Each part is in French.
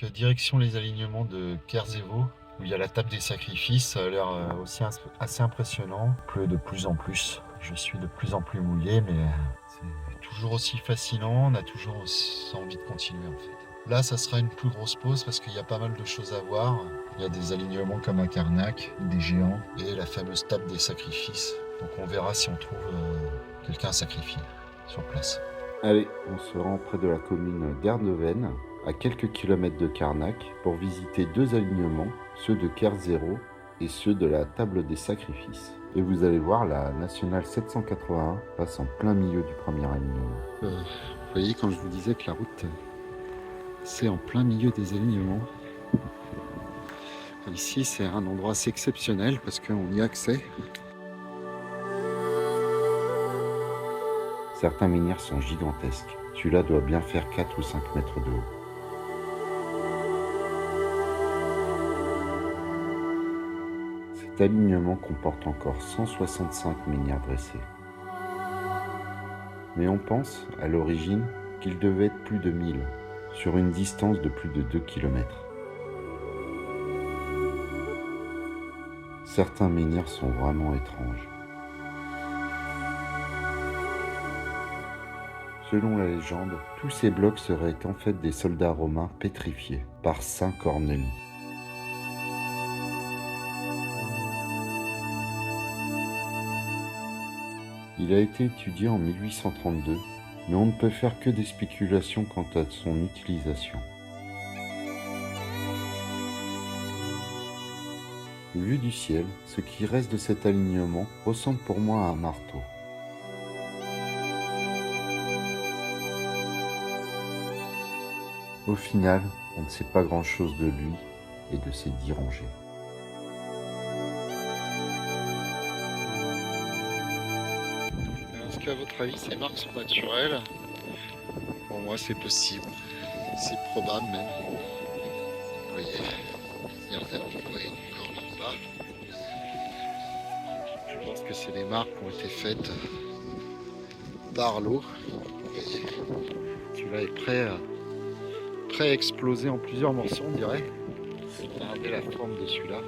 Donc direction les alignements de Kerzevo, où il y a la table des sacrifices. Ça a l'air aussi assez impressionnant. Il pleut de plus en plus. Je suis de plus en plus mouillé, mais c'est toujours aussi fascinant. On a toujours envie de continuer en fait. Là, ça sera une plus grosse pause parce qu'il y a pas mal de choses à voir. Il y a des alignements comme à Karnak, des géants, et la fameuse table des sacrifices. Donc on verra si on trouve quelqu'un à sacrifier sur place. Allez, on se rend près de la commune d'Erneven, à quelques kilomètres de Karnak, pour visiter deux alignements, ceux de Kerzero et ceux de la table des sacrifices. Et vous allez voir, la nationale 781 passe en plein milieu du premier alignement. Vous voyez, quand je vous disais que la route, c'est en plein milieu des alignements. Ici, c'est un endroit assez exceptionnel parce qu'on y a accès. Certains menhirs sont gigantesques. Celui-là doit bien faire 4 ou 5 mètres de haut. Cet alignement comporte encore 165 menhirs dressés. Mais on pense, à l'origine, qu'il devait être plus de 1000, sur une distance de plus de 2 km. Certains menhirs sont vraiment étranges. Selon la légende, tous ces blocs seraient en fait des soldats romains pétrifiés par Saint Cornelie. Il a été étudié en 1832, mais on ne peut faire que des spéculations quant à son utilisation. Vu du ciel, ce qui reste de cet alignement ressemble pour moi à un marteau. Au final, on ne sait pas grand-chose de lui et de ses 10 rangées. Est-ce qu'à votre avis, ces marques sont naturelles? Pour moi, c'est possible. C'est probable même. Vous voyez, regardez, vous voyez encore là-bas. Je pense que c'est des marques qui ont été faites par l'eau. Vous voyez, celui-là est prêt à exploser en plusieurs morceaux, on dirait. Regardez la forme de celui-là.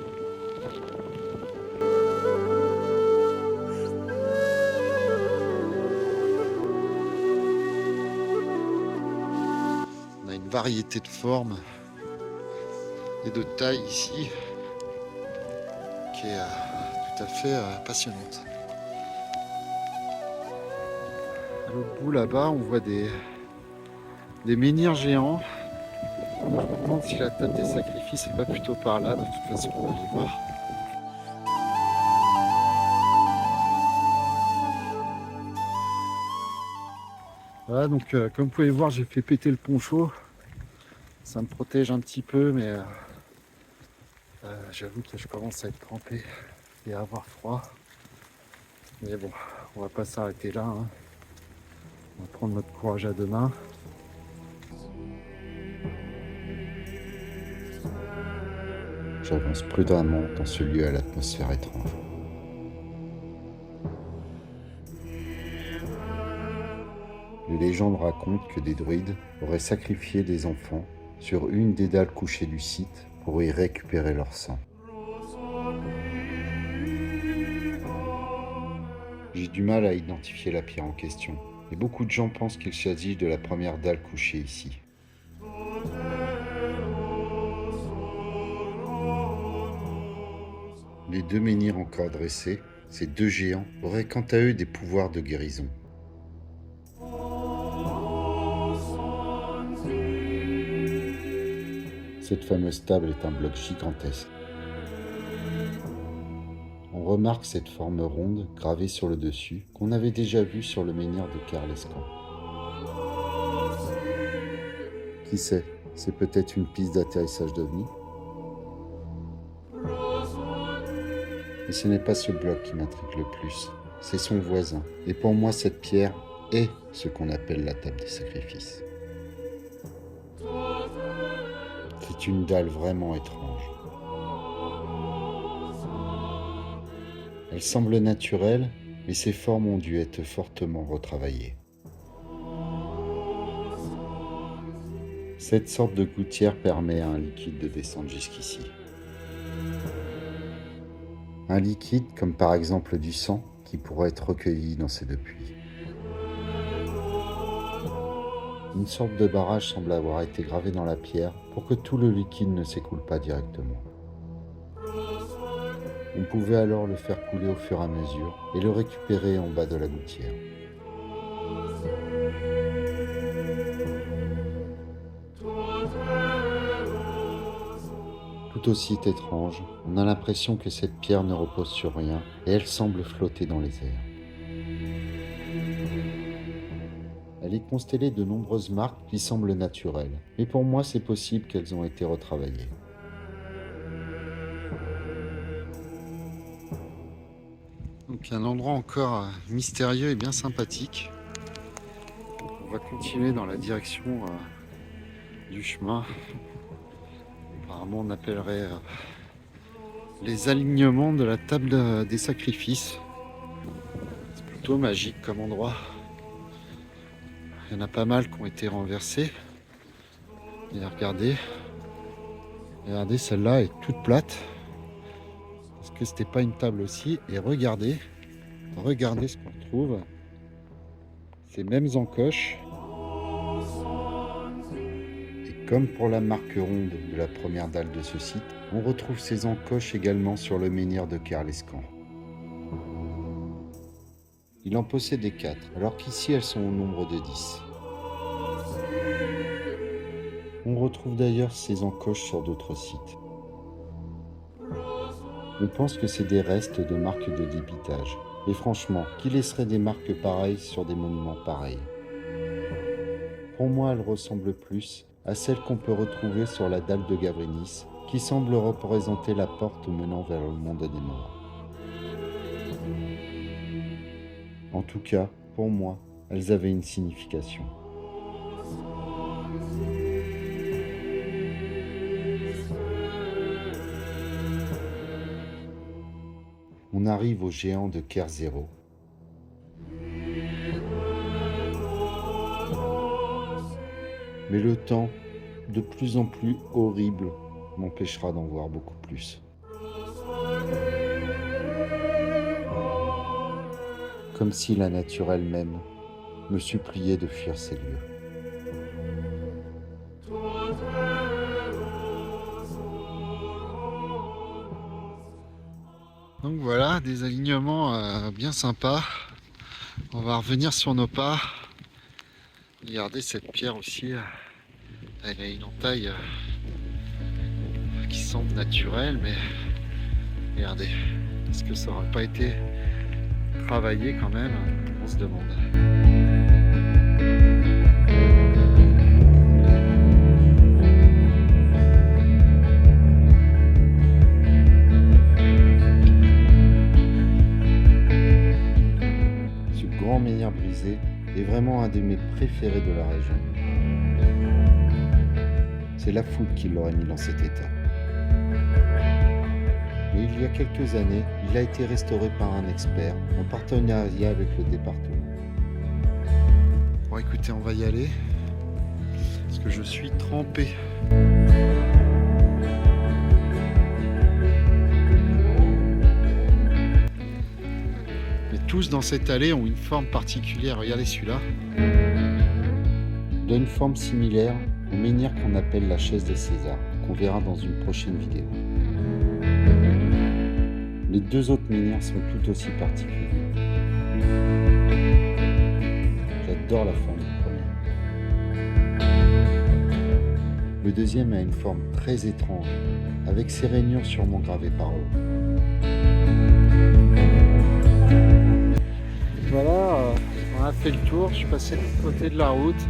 On a une variété de formes et de tailles ici qui est tout à fait passionnante. À l'autre bout là-bas, on voit des menhirs géants. Je me demande si la table des sacrifices n'est pas plutôt par là. De toute façon, on va aller voir. Voilà, donc comme vous pouvez voir, j'ai fait péter le poncho. Ça me protège un petit peu, mais j'avoue que je commence à être trempé et à avoir froid. Mais bon, on va pas s'arrêter là, hein. On va prendre notre courage à deux mains. J'avance prudemment dans ce lieu à l'atmosphère étrange. Les légendes racontent que des druides auraient sacrifié des enfants sur une des dalles couchées du site pour y récupérer leur sang. J'ai du mal à identifier la pierre en question, et beaucoup de gens pensent qu'il s'agit de la première dalle couchée ici. Les deux menhirs encore dressés, ces deux géants, auraient quant à eux des pouvoirs de guérison. Cette fameuse table est un bloc gigantesque. On remarque cette forme ronde gravée sur le dessus qu'on avait déjà vue sur le menhir de Carlescan. Qui sait, c'est peut-être une piste d'atterrissage d'OVNI. Mais ce n'est pas ce bloc qui m'intrigue le plus, c'est son voisin. Et pour moi, cette pierre est ce qu'on appelle la table des sacrifices. C'est une dalle vraiment étrange. Elle semble naturelle, mais ses formes ont dû être fortement retravaillées. Cette sorte de gouttière permet à un liquide de descendre jusqu'ici. Un liquide comme par exemple du sang qui pourrait être recueilli dans ces deux puits. Une sorte de barrage semble avoir été gravé dans la pierre pour que tout le liquide ne s'écoule pas directement. On pouvait alors le faire couler au fur et à mesure et le récupérer en bas de la gouttière. Tout aussi étrange, on a l'impression que cette pierre ne repose sur rien et elle semble flotter dans les airs. Elle est constellée de nombreuses marques qui semblent naturelles, mais pour moi c'est possible qu'elles ont été retravaillées. Donc un endroit encore mystérieux et bien sympathique. On va continuer dans la direction du chemin. Apparemment on appellerait les alignements de la table des sacrifices. C'est plutôt magique comme endroit. Il y en a pas mal qui ont été renversés. Et regardez, celle-là est toute plate. Parce que c'était pas une table aussi. Et regardez ce qu'on retrouve. Ces mêmes encoches. Et comme pour la marque ronde de la première dalle de ce site, on retrouve ces encoches également sur le menhir de Kerlescan. Il en possédait 4, alors qu'ici elles sont au nombre de 10. On retrouve d'ailleurs ces encoches sur d'autres sites. On pense que c'est des restes de marques de débitage. Et franchement, qui laisserait des marques pareilles sur des monuments pareils? Pour moi, elles ressemblent plus à celles qu'on peut retrouver sur la dalle de Gavrinis, qui semble représenter la porte menant vers le monde des morts. En tout cas, pour moi, elles avaient une signification. On arrive au géant de Kerzero. Mais le temps, de plus en plus horrible, m'empêchera d'en voir beaucoup plus. Comme si la nature elle-même me suppliait de fuir ces lieux. Donc voilà, des alignements bien sympas. On va revenir sur nos pas. Regardez cette pierre aussi. Elle a une entaille qui semble naturelle, mais regardez, est-ce que ça n'aurait pas été travaillé quand même? On se demande. Ce grand menhir brisé est vraiment un de mes préférés de la région. C'est la foudre qui l'aurait mis dans cet état. Mais il y a quelques années, il a été restauré par un expert en partenariat avec le département. Bon écoutez, on va y aller parce que je suis trempé. Mais tous dans cette allée ont une forme particulière. Regardez celui-là. Il a une forme similaire au menhir qu'on appelle la chaise des Césars, qu'on verra dans une prochaine vidéo. Les deux autres menhirs sont tout aussi particuliers. J'adore la forme du premier. Le deuxième a une forme très étrange, avec ses rainures sûrement gravées par eux. Voilà, on a fait le tour, je suis passé de l'autre côté de la route.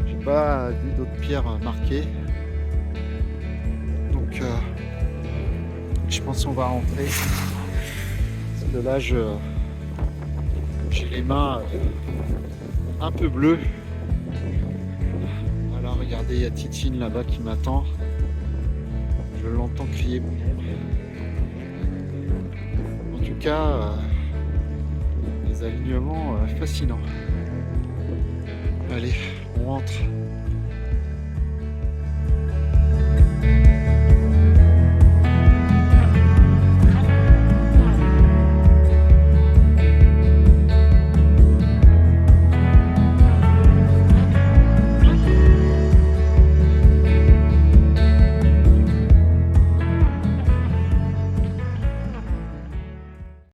J'ai pas vu d'autres pierres marquées. Donc je pense qu'on va rentrer. Parce que là j'ai les mains un peu bleues. Voilà, regardez, il y a Titine là-bas qui m'attend. Je l'entends crier mon nom. En tout cas, les alignements fascinants. Allez, on rentre.